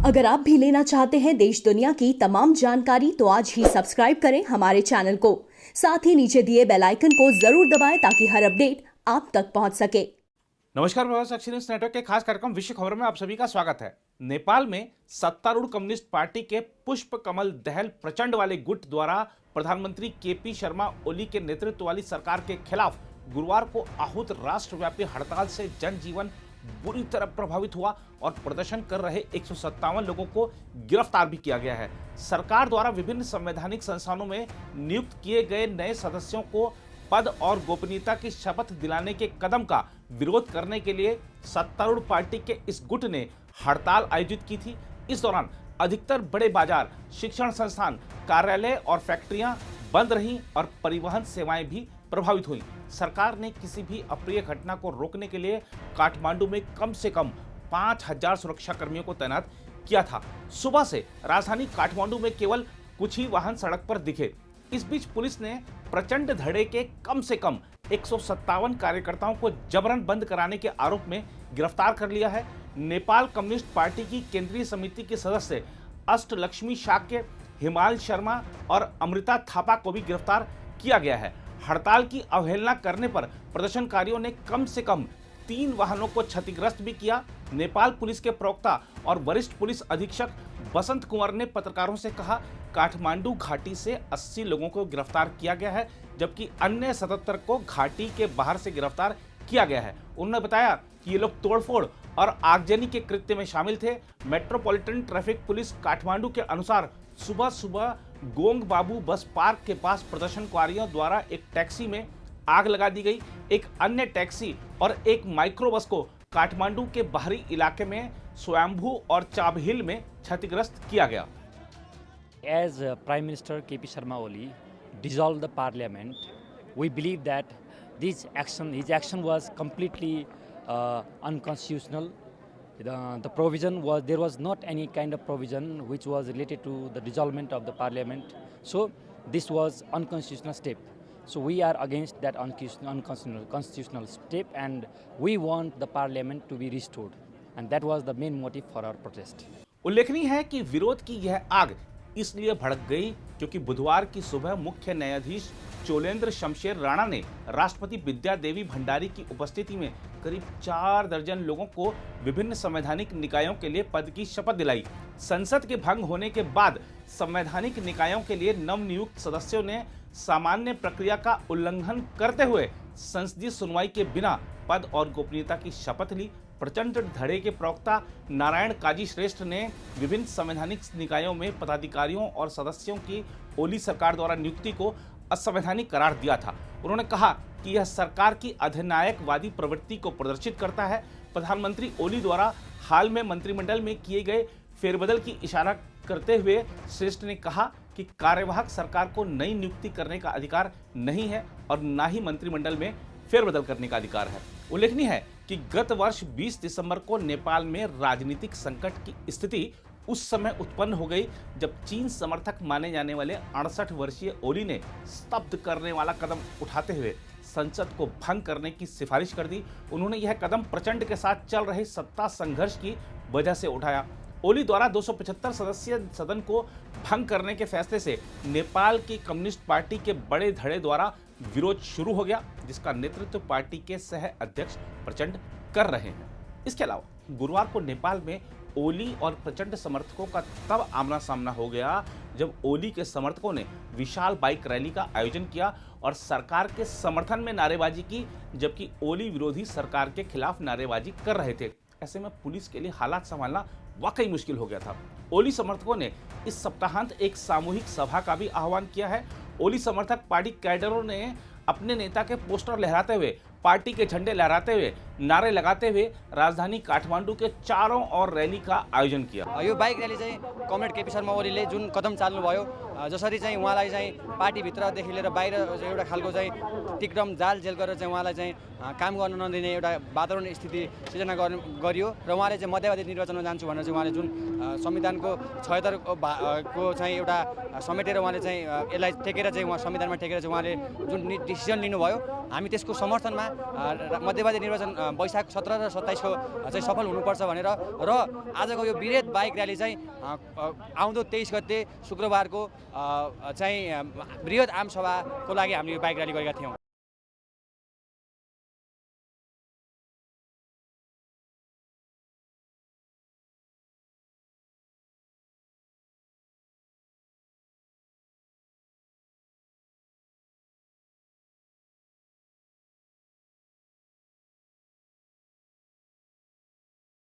अगर आप भी लेना चाहते हैं देश दुनिया की तमाम जानकारी तो आज ही सब्सक्राइब करें हमारे चैनल को। साथ ही नीचे दिए बेल आइकन को जरूर दबाएं ताकि हर अपडेट आप तक पहुंच सके। नमस्कार, प्रभास अक्षर न्यूज नेटवर्क के खास कार्यक्रम विश्व खबर में आप सभी का स्वागत है। नेपाल में सत्तारूढ़ कम्युनिस्ट पार्टी के पुष्प कमल दहल प्रचंड वाले गुट द्वारा प्रधानमंत्री केपी शर्मा ओली के नेतृत्व वाली सरकार के खिलाफ गुरुवार को आहूत राष्ट्रव्यापी हड़ताल से जनजीवन बुरी तरह प्रभावित हुआ और प्रदर्शन कर रहे 157 लोगों को गिरफ्तार भी किया गया है। सरकार द्वारा विभिन्न संवैधानिक संस्थानों में नियुक्त किए गए नए सदस्यों को पद और गोपनीयता की शपथ दिलाने के कदम का विरोध करने के लिए सत्तारूढ़ पार्टी के इस गुट ने हड़ताल आयोजित की थी। इस दौरान अधिकतर बड़े बाजार, शिक्षण संस्थान, कार्यालय और फैक्ट्रियां बंद रहीं और परिवहन सेवाएं भी प्रभावित हुई। सरकार ने किसी भी अप्रिय घटना को रोकने के लिए काठमांडू में कम से कम 5000 सुरक्षा कर्मियों को तैनात किया था। सुबह से राजधानी काठमांडू में केवल कुछ ही वाहन सड़क पर दिखे। इस बीच पुलिस ने प्रचंड धड़े के कम से कम 157 कार्यकर्ताओं को जबरन बंद कराने के आरोप में गिरफ्तार कर लिया है। नेपाल कम्युनिस्ट पार्टी की केंद्रीय समिति के सदस्य अष्टलक्ष्मी शाक्य, हिमाल शर्मा और अमृता थापा को भी गिरफ्तार किया गया है। हड़ताल की अवहेलना करने पर प्रदर्शनकारियों ने कम से कम 3 वाहनों को क्षतिग्रस्त भी किया। नेपाल पुलिस के प्रवक्ता और वरिष्ठ पुलिस अधीक्षक बसंत कुंवर ने पत्रकारों से कहा, काठमांडू घाटी से 80 लोगों को गिरफ्तार किया गया है, जबकि अन्य 77 को घाटी के बाहर से गिरफ्तार किया गया है। उन्होंने बताया कि ये लोग तोड़फोड़ और आगजनी के कृत्य में शामिल थे। मेट्रोपॉलिटन ट्रैफिक पुलिस काठमांडू के अनुसार सुबह सुबह गोंग बाबू बस पार्क के पास प्रदर्शनकारियों द्वारा एक टैक्सी में आग लगा दी गई। एक अन्य टैक्सी और एक माइक्रो बस को काठमांडू के बाहरी इलाके में स्वयंभू और चाबहिल में क्षतिग्रस्त किया गया। As Prime Minister KP Sharma Oli dissolved the parliament, we believe that his action was completely unconstitutional. The provision was, there was not any kind of provision which was related to the dissolvement of the parliament. So this was unconstitutional step. So we are against that unconstitutional step, and we want the parliament to be restored. And that was the main motive for our protest. उल्लेखनीय है कि विरोध की यह आग इसलिए भड़क गई क्योंकि बुधवार की सुबह मुख्य न्यायाधीश चोलेंद्र शमशेर राणा ने राष्ट्रपति विद्या देवी भंडारी की उपस्थिति में करीब 4 दर्जन लोगों को विभिन्न संवैधानिक निकायों के लिए पद की शपथ दिलाई। संसद के भंग होने के बाद संवैधानिक निकायों के लिए नवनियुक्त सदस्यों ने सामान्य प्रक्रिया का उल्लंघन करते हुए संसदीय सुनवाई के बिना पद और गोपनीयता की शपथ ली। प्रचंड धड़े के प्रवक्ता नारायण काजी श्रेष्ठ ने विभिन्न संवैधानिक निकायों में पदाधिकारियों और सदस्यों की ओली सरकार द्वारा नियुक्ति को असंवैधानिक करार दिया था। उन्होंने कहा कि यह सरकार की अधिनायकवादी प्रवृत्ति को प्रदर्शित करता है। प्रधानमंत्री ओली द्वारा हाल में मंत्रिमंडल में किए गए फेरबदल की इशारा करते हुए श्रेष्ठ ने कहा कि कार्यवाहक सरकार को नई नियुक्ति करने का अधिकार नहीं है और न ही मंत्रिमंडल में फेरबदल करने का अधिकार है। उल्लेखनीय है कि गत वर्ष 20 दिसंबर को नेपाल में राजनीतिक संकट की स्थिति उस समय उत्पन्न हो गई जब चीन समर्थक माने जाने वाले 68 वर्षीय ओली ने स्तब्ध करने वाला कदम उठाते हुए संसद को भंग करने की सिफारिश कर दी। उन्होंने यह कदम प्रचंड के साथ चल रहे सत्ता संघर्ष की वजह से उठाया। ओली द्वारा 275 सदस्यीय सदन को भंग करने के फैसले से नेपाल की कम्युनिस्ट पार्टी के बड़े धड़े द्वारा विरोध शुरू हो गया, जिसका नेतृत्व पार्टी के सह अध्यक्ष प्रचंड कर रहे हैं। इसके अलावा गुरुवार को नेपाल में ओली और प्रचंड समर्थकों का तब आमना सामना हो गया जब ओली के समर्थकों ने विशाल बाइक रैली का आयोजन किया और सरकार के समर्थन में नारेबाजी की, जबकि ओली विरोधी सरकार के खिलाफ नारेबाजी कर रहे थे। ऐसे में पुलिस के लिए हालात संभालना वाकई मुश्किल हो गया था। ओली समर्थकों ने इस सप्ताहांत एक सामूहिक सभा का भी आह्वान किया है। ओली समर्थक पार्टी कैडरों ने अपने नेता के पोस्टर लहराते हुए, पार्टी के झंडे लहराते हुए, नारे लगाते हुए राजधानी काठमांडू के चारों ओर रैली का आयोजन किया। यो बाइक रैली चाहिँ कमरेड केपी शर्मा ओलीले जुन कदम चाल्नुभयो, जसरी चाहिँ उहाँलाई चाहिँ पार्टीभित्रदेखि लिएर बाहिर एउटा खालको चाहिँ टिक्रम जाल जेल गरेर चाहिँ उहाँलाई चाहिँ काम गर्न नदिने एउटा वातावरण स्थिति सिर्जना गरियो र उहाँले चाहिँ मध्यवादी निर्वाचनमा जान्छु भनेर चाहिँ उहाँले जुन संविधानको 76 को चाहिँ एउटा समेटेर उहाँले चाहिँ यसलाई टेकेर चाहिँ उहाँ संविधानमा टेकेर चाहिँ उहाँले जुन डिसिजन लिनुभयो, हामी त्यसको समर्थनमा मध्यवादी निर्वाचन वैशाख 17 र 27 को चाहिँ सफल हुनुपर्छ भनेर र आजको यो वृहत बाइक र्याली चाहिँ आउँदो 23 गते शुक्रबारको चाहिँ वृहत आमसभाको लागि हामीले यो बाइक र्याली गरेका थियौँ।